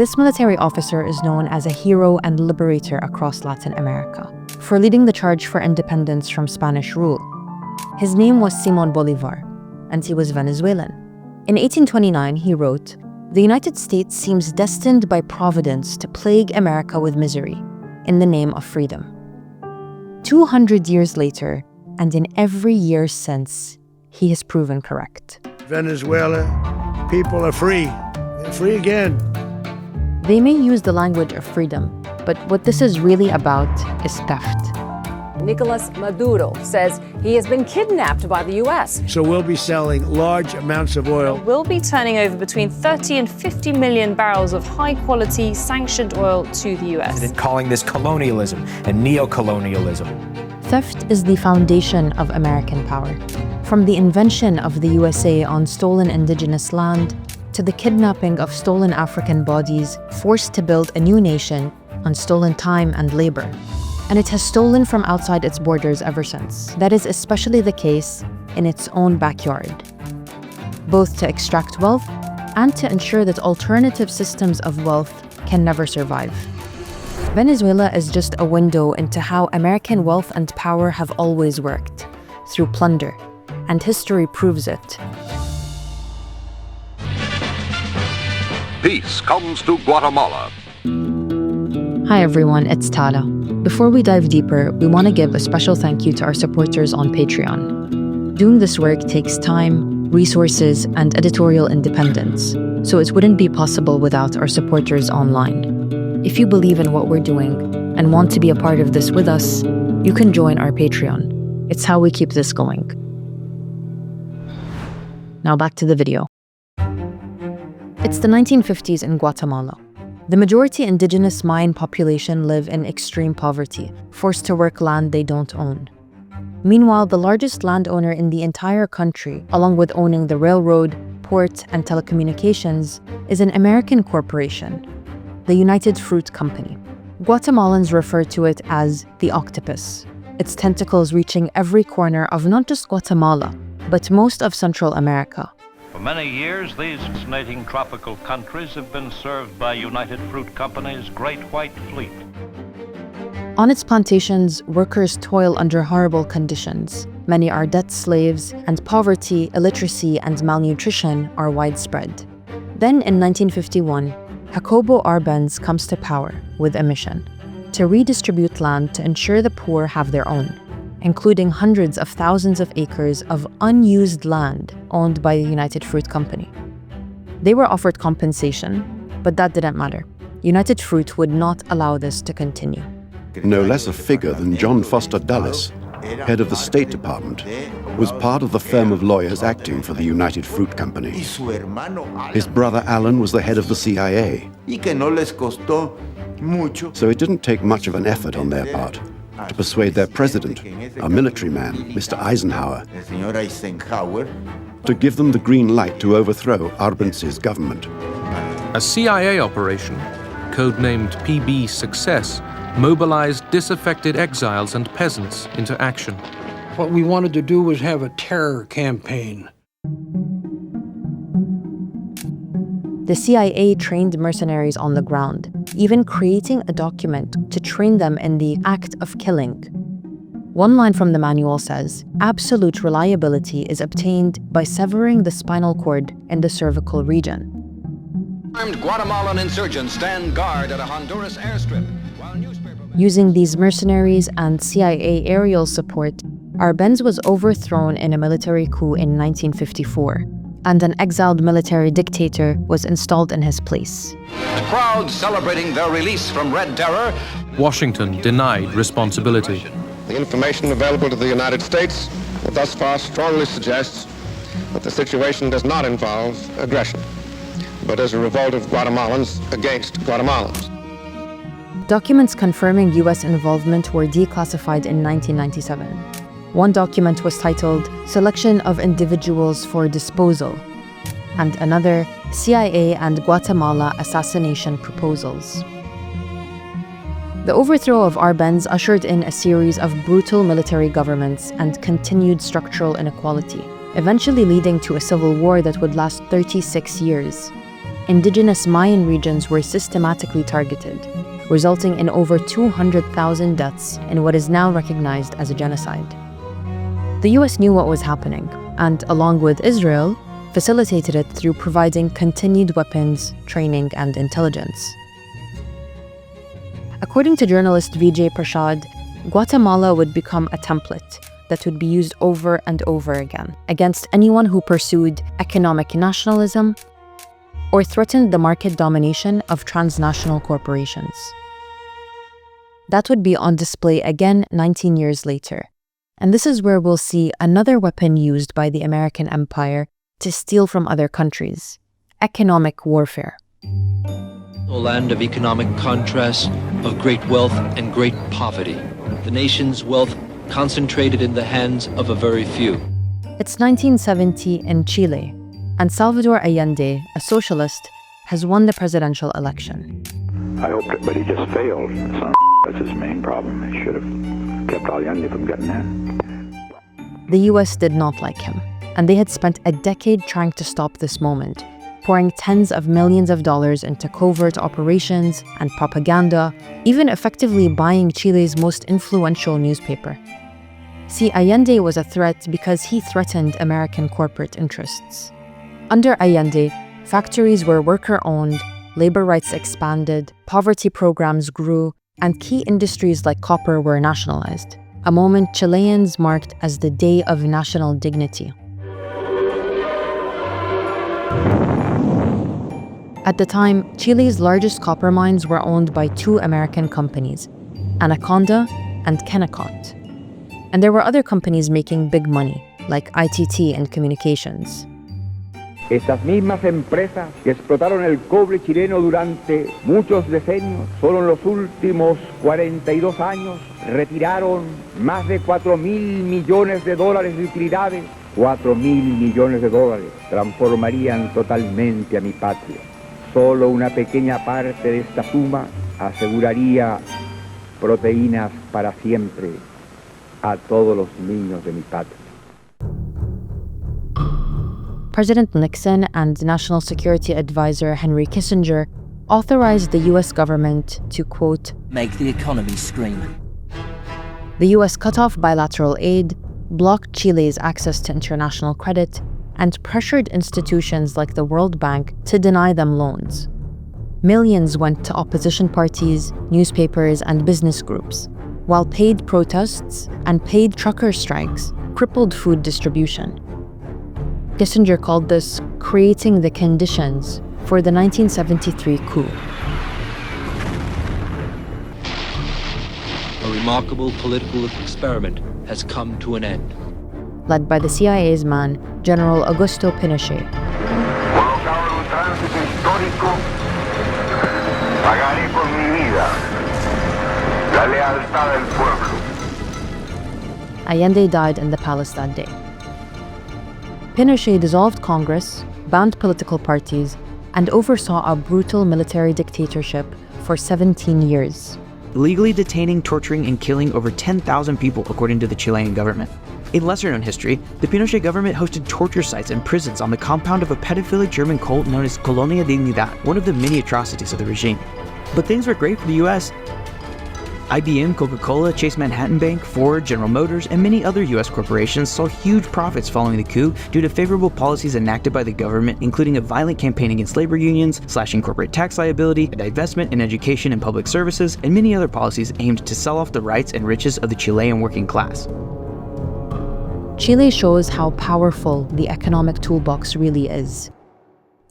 This military officer is known as a hero and liberator across Latin America for leading the charge for independence from Spanish rule. His name was Simón Bolívar, and he was Venezuelan. In 1829, he wrote, "The United States seems destined by Providence to plague America with misery in the name of freedom." 200 years later, and in every year since, he has proven correct. Venezuela, people are free. They're free again. They may use the language of freedom, but what this is really about is theft. Nicolas Maduro says he has been kidnapped by the U.S. So we'll be selling large amounts of oil. We'll be turning over between 30 and 50 million barrels of high-quality, sanctioned oil to the U.S. Calling this colonialism and neo-colonialism. Theft is the foundation of American power. From the invention of the USA on stolen indigenous land to the kidnapping of stolen African bodies forced to build a new nation on stolen time and labor. And it has stolen from outside its borders ever since. That is especially the case in its own backyard, both to extract wealth and to ensure that alternative systems of wealth can never survive. Venezuela is just a window into how American wealth and power have always worked, through plunder, and history proves it. Peace comes to Guatemala. Hi everyone, it's Tala. Before we dive deeper, we want to give a special thank you to our supporters on Patreon. Doing this work takes time, resources, and editorial independence, so it wouldn't be possible without our supporters online. If you believe in what we're doing and want to be a part of this with us, you can join our Patreon. It's how we keep this going. Now back to the video. It's the 1950s in Guatemala. The majority indigenous Mayan population live in extreme poverty, forced to work land they don't own. Meanwhile, the largest landowner in the entire country, along with owning the railroad, port, and telecommunications, is an American corporation, the United Fruit Company. Guatemalans refer to it as the octopus, its tentacles reaching every corner of not just Guatemala, but most of Central America. For many years, these fascinating tropical countries have been served by United Fruit Company's Great White Fleet. On its plantations, workers toil under horrible conditions. Many are debt slaves, and poverty, illiteracy, and malnutrition are widespread. Then in 1951, Jacobo Arbenz comes to power with a mission: to redistribute land to ensure the poor have their own, including hundreds of thousands of acres of unused land owned by the United Fruit Company. They were offered compensation, but that didn't matter. United Fruit would not allow this to continue. No less a figure than John Foster Dulles, head of the State Department, was part of the firm of lawyers acting for the United Fruit Company. His brother Alan was the head of the CIA. So it didn't take much of an effort on their part to persuade their president, a military man, Mr. Eisenhower, to give them the green light to overthrow Arbenz's government. A CIA operation, codenamed PB Success, mobilized disaffected exiles and peasants into action. What we wanted to do was have a terror campaign. The CIA trained mercenaries on the ground, even creating a document to train them in the act of killing. One line from the manual says, "Absolute reliability is obtained by severing the spinal cord in the cervical region." Armed Guatemalan insurgents stand guard at a Honduras airstrip. Using these mercenaries and CIA aerial support, Arbenz was overthrown in a military coup in 1954, and an exiled military dictator was installed in his place. Crowds celebrating their release from Red Terror. Washington denied responsibility. The information available to the United States thus far strongly suggests that the situation does not involve aggression, but is a revolt of Guatemalans against Guatemalans. Documents confirming U.S. involvement were declassified in 1997. One document was titled "Selection of Individuals for Disposal," and another, "CIA and Guatemala Assassination Proposals." The overthrow of Arbenz ushered in a series of brutal military governments and continued structural inequality, eventually leading to a civil war that would last 36 years. indigenous Mayan regions were systematically targeted, resulting in over 200,000 deaths in what is now recognized as a genocide. The US knew what was happening, and along with Israel, facilitated it through providing continued weapons, training, and intelligence. According to journalist Vijay Prashad, Guatemala would become a template that would be used over and over again against anyone who pursued economic nationalism or threatened the market domination of transnational corporations. That would be on display again 19 years later. And this is where we'll see another weapon used by the American empire to steal from other countries: economic warfare. A land of economic contrasts, of great wealth and great poverty. The nation's wealth concentrated in the hands of a very few. It's 1970 in Chile, and Salvador Allende, a socialist, has won the presidential election. I hoped it, but he just failed. That's his main problem. He should have kept Allende from getting in. The US did not like him, and they had spent a decade trying to stop this moment, pouring tens of millions of dollars into covert operations and propaganda, even effectively buying Chile's most influential newspaper. See, Allende was a threat because he threatened American corporate interests. Under Allende, factories were worker-owned, labor rights expanded, poverty programs grew, and key industries like copper were nationalized, a moment Chileans marked as the Day of National Dignity. At the time, Chile's largest copper mines were owned by two American companies, Anaconda and Kennecott. And there were other companies making big money, like ITT and Communications. Estas mismas empresas que explotaron el cobre chileno durante muchos decenios, solo en los últimos 42 años retiraron más de 4.000 millones de dólares de utilidades. 4.000 millones de dólares transformarían totalmente a mi patria. Solo una pequeña parte de esta suma aseguraría proteínas para siempre a todos los niños de mi patria. President Nixon and National Security Advisor Henry Kissinger authorized the US government to, quote, make the economy scream. The US cut off bilateral aid, blocked Chile's access to international credit, and pressured institutions like the World Bank to deny them loans. Millions went to opposition parties, newspapers, and business groups, while paid protests and paid trucker strikes crippled food distribution. Kissinger called this creating the conditions for the 1973 coup. A remarkable political experiment has come to an end. Led by the CIA's man, General Augusto Pinochet. Allende died in the palace that day. Pinochet dissolved Congress, banned political parties, and oversaw a brutal military dictatorship for 17 years. Illegally detaining, torturing, and killing over 10,000 people, according to the Chilean government. In lesser-known history, the Pinochet government hosted torture sites and prisons on the compound of a pedophilic German cult known as Colonia Dignidad, one of the many atrocities of the regime. But things were great for the US. IBM, Coca-Cola, Chase Manhattan Bank, Ford, General Motors, and many other US corporations saw huge profits following the coup due to favorable policies enacted by the government, including a violent campaign against labor unions, slashing corporate tax liability, a divestment in education and public services, and many other policies aimed to sell off the rights and riches of the Chilean working class. Chile shows how powerful the economic toolbox really is.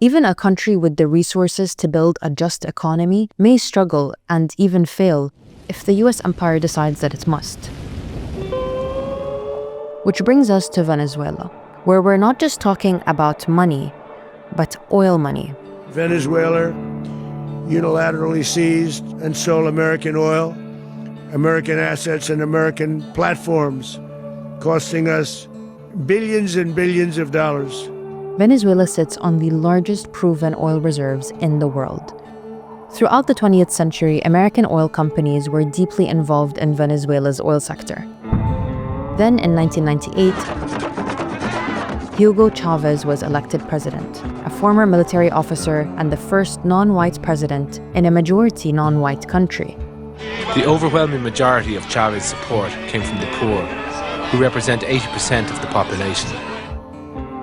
Even a country with the resources to build a just economy may struggle and even fail if the US empire decides that it must. Which brings us to Venezuela, where we're not just talking about money, but oil money. Venezuela unilaterally seized and sold American oil, American assets, and American platforms, costing us billions and billions of dollars. Venezuela sits on the largest proven oil reserves in the world. Throughout the 20th century, American oil companies were deeply involved in Venezuela's oil sector. Then in 1998, Hugo Chavez was elected president, a former military officer and the first non-white president in a majority non-white country. The overwhelming majority of Chavez's support came from the poor, who represent 80% of the population.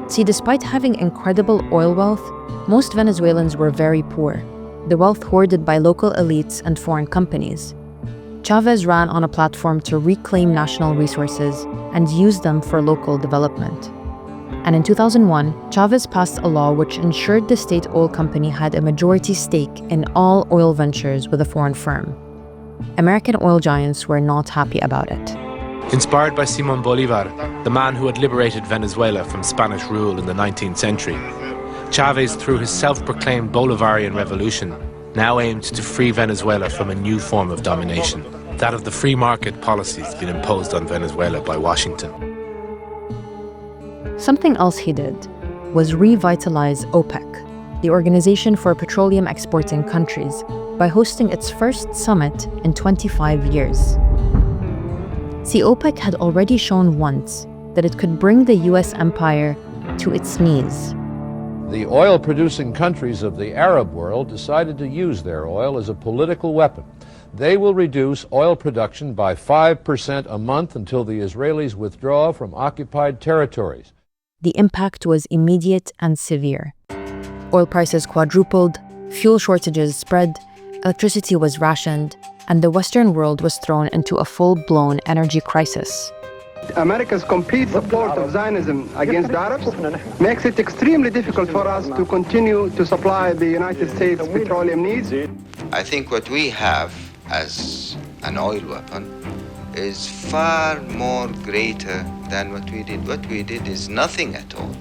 See, despite having incredible oil wealth, most Venezuelans were very poor, the wealth hoarded by local elites and foreign companies. Chavez ran on a platform to reclaim national resources and use them for local development. And in 2001, Chavez passed a law which ensured the state oil company had a majority stake in all oil ventures with a foreign firm. American oil giants were not happy about it. Inspired by Simón Bolívar, the man who had liberated Venezuela from Spanish rule in the 19th century, Chavez, through his self-proclaimed Bolivarian revolution, now aimed to free Venezuela from a new form of domination, that of the free market policies being imposed on Venezuela by Washington. Something else he did was revitalize OPEC, the Organization for Petroleum Exporting Countries, by hosting its first summit in 25 years. See, OPEC had already shown once that it could bring the US empire to its knees. The oil-producing countries of the Arab world decided to use their oil as a political weapon. They will reduce oil production by 5% a month until the Israelis withdraw from occupied territories. The impact was immediate and severe. Oil prices quadrupled, fuel shortages spread, electricity was rationed, and the Western world was thrown into a full-blown energy crisis. America's complete support of Zionism against the Arabs makes it extremely difficult for us to continue to supply the United States petroleum needs. I think what we have as an oil weapon is far more greater than what we did. What we did is nothing at all.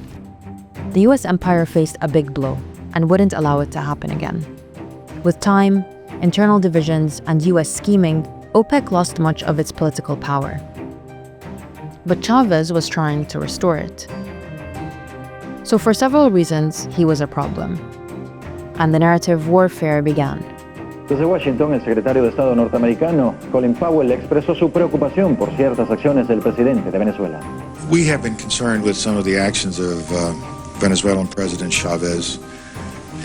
The US empire faced a big blow and wouldn't allow it to happen again. With time, internal divisions, and US scheming, OPEC lost much of its political power. But Chavez was trying to restore it. So for several reasons, he was a problem. And the narrative warfare began. Desde Washington, el secretario de Estado norteamericano, Colin Powell, expresó su preocupación por ciertas acciones del presidente de Venezuela. We have been concerned with some of the actions of Venezuelan President Chavez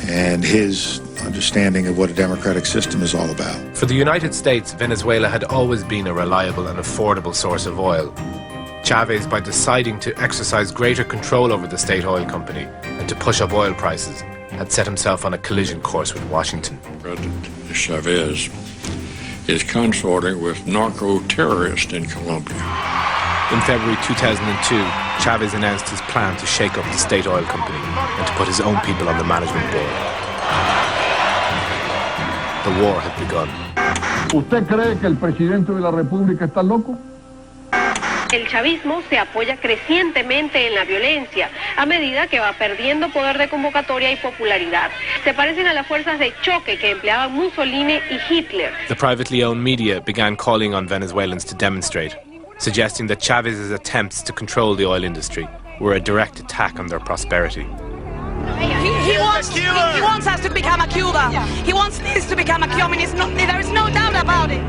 and his understanding of what a democratic system is all about. For the United States, Venezuela had always been a reliable and affordable source of oil. Chavez, by deciding to exercise greater control over the state oil company and to push up oil prices, had set himself on a collision course with Washington. President Chavez is consorting with narco-terrorists in Colombia. In February 2002, Chavez announced his plan to shake up the state oil company and to put his own people on the management board. The war had begun. ¿Usted cree que el presidente de la República está loco? El chavismo se apoya crecientemente en la violencia a medida que va perdiendo poder de convocatoria y popularidad. Se parecen a las fuerzas de choque que empleaban Mussolini y Hitler. The privately owned media began calling on Venezuelans to demonstrate, suggesting that Chavez's attempts to control the oil industry were a direct attack on their prosperity. He wants us to become a Cuba. He wants this to become a communist. There is no doubt about it.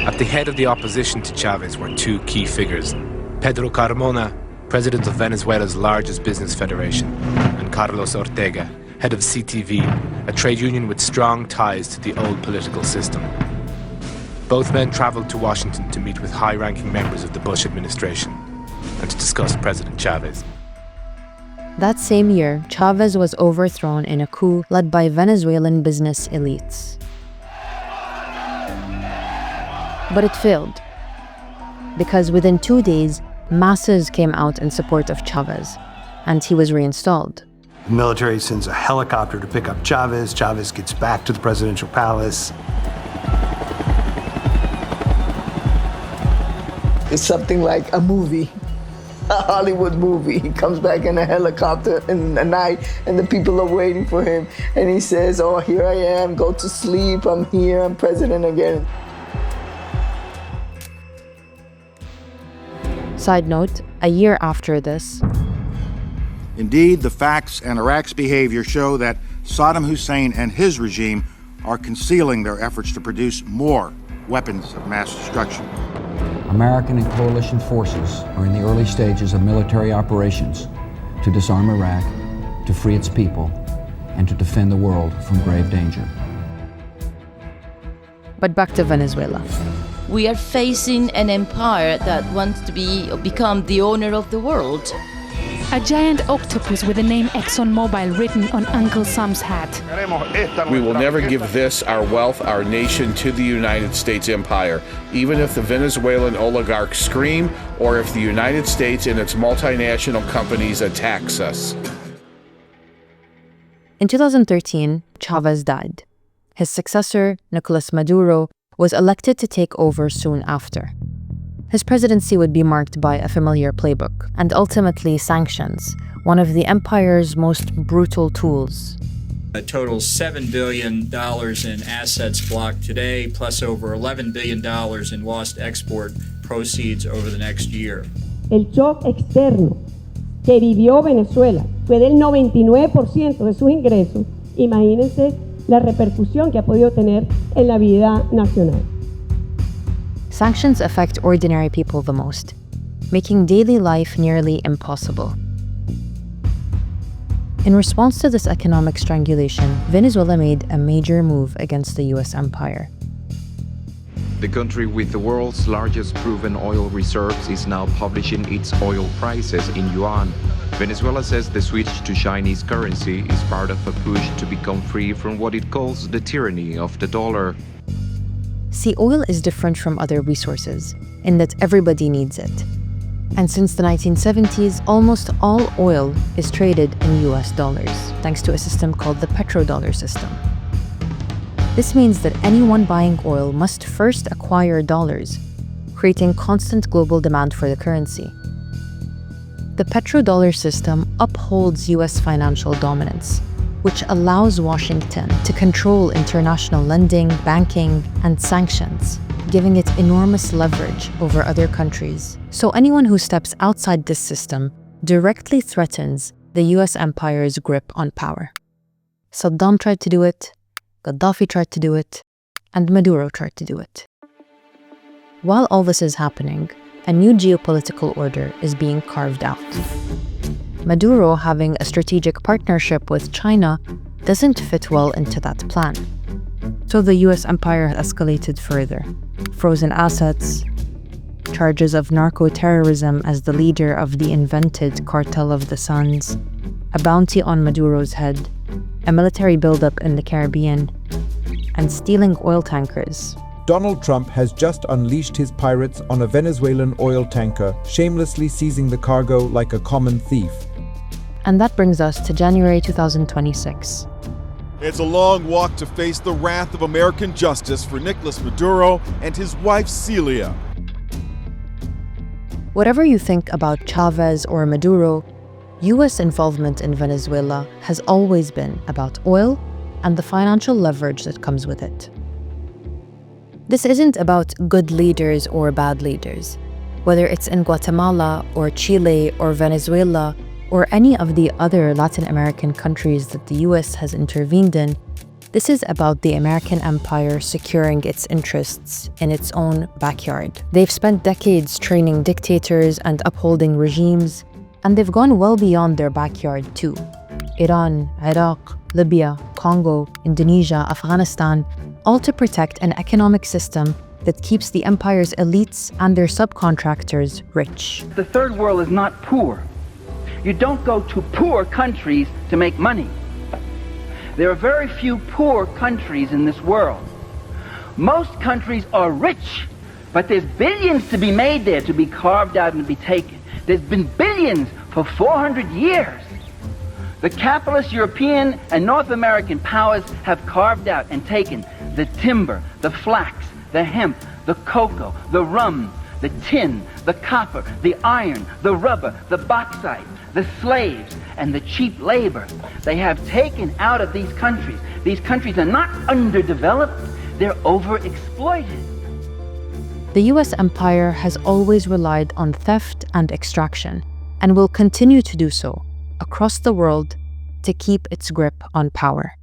At the head of the opposition to Chavez were two key figures: Pedro Carmona, president of Venezuela's largest business federation, and Carlos Ortega, head of CTV, a trade union with strong ties to the old political system. Both men traveled to Washington to meet with high-ranking members of the Bush administration and to discuss President Chavez. That same year, Chavez was overthrown in a coup led by Venezuelan business elites. But it failed, because within 2 days, masses came out in support of Chavez, and he was reinstalled. The military sends a helicopter to pick up Chavez. Chavez gets back to the presidential palace. It's something like a movie, a Hollywood movie. He comes back in a helicopter in the night, and the people are waiting for him. And he says, "Oh, here I am, go to sleep, I'm here, I'm president again." Side note, a year after this, indeed, the facts and Iraq's behavior show that Saddam Hussein and his regime are concealing their efforts to produce more weapons of mass destruction. American and coalition forces are in the early stages of military operations to disarm Iraq, to free its people, and to defend the world from grave danger. But back to Venezuela. We are facing an empire that wants to become the owner of the world. A giant octopus with the name ExxonMobil written on Uncle Sam's hat. We will never give this, our wealth, our nation, to the United States empire, even if the Venezuelan oligarchs scream or if the United States and its multinational companies attacks us. In 2013, Chavez died. His successor, Nicolas Maduro, was elected to take over soon after. His presidency would be marked by a familiar playbook and ultimately sanctions, one of the empire's most brutal tools. A total $7 billion in assets blocked today, plus over $11 billion in lost export proceeds over the next year. El shock externo que vivió Venezuela fue del 99% de sus ingresos. Imagínense la repercusión que ha podido tener en la vida nacional. Sanctions affect ordinary people the most, making daily life nearly impossible. In response to this economic strangulation, Venezuela made a major move against the US empire. The country with the world's largest proven oil reserves is now publishing its oil prices in yuan. Venezuela says the switch to Chinese currency is part of a push to become free from what it calls the tyranny of the dollar. See, oil is different from other resources in that everybody needs it. And since the 1970s, almost all oil is traded in US dollars, thanks to a system called the petrodollar system. This means that anyone buying oil must first acquire dollars, creating constant global demand for the currency. The petrodollar system upholds US financial dominance, which allows Washington to control international lending, banking, and sanctions, giving it enormous leverage over other countries. So anyone who steps outside this system directly threatens the US empire's grip on power. Saddam tried to do it, Gaddafi tried to do it, and Maduro tried to do it. While all this is happening, a new geopolitical order is being carved out. Maduro having a strategic partnership with China doesn't fit well into that plan. So the US empire has escalated further. Frozen assets, charges of narco-terrorism as the leader of the invented Cartel of the Suns, a bounty on Maduro's head, a military buildup in the Caribbean, and stealing oil tankers. Donald Trump has just unleashed his pirates on a Venezuelan oil tanker, shamelessly seizing the cargo like a common thief. And that brings us to January 2026. It's a long walk to face the wrath of American justice for Nicolas Maduro and his wife Celia. Whatever you think about Chavez or Maduro, US involvement in Venezuela has always been about oil and the financial leverage that comes with it. This isn't about good leaders or bad leaders. Whether it's in Guatemala or Chile or Venezuela or any of the other Latin American countries that the US has intervened in, this is about the American empire securing its interests in its own backyard. They've spent decades training dictators and upholding regimes, and they've gone well beyond their backyard too. Iran, Iraq, Libya, Congo, Indonesia, Afghanistan, all to protect an economic system that keeps the empire's elites and their subcontractors rich. The third world is not poor. You don't go to poor countries to make money. There are very few poor countries in this world. Most countries are rich, but there's billions to be made there, to be carved out and to be taken. There's been billions for 400 years. The capitalist European and North American powers have carved out and taken the timber, the flax, the hemp, the cocoa, the rum, the tin, the copper, the iron, the rubber, the bauxite, the slaves, and the cheap labor. They have taken out of these countries. These countries are not underdeveloped, they're overexploited. The US empire has always relied on theft and extraction, and will continue to do so across the world to keep its grip on power.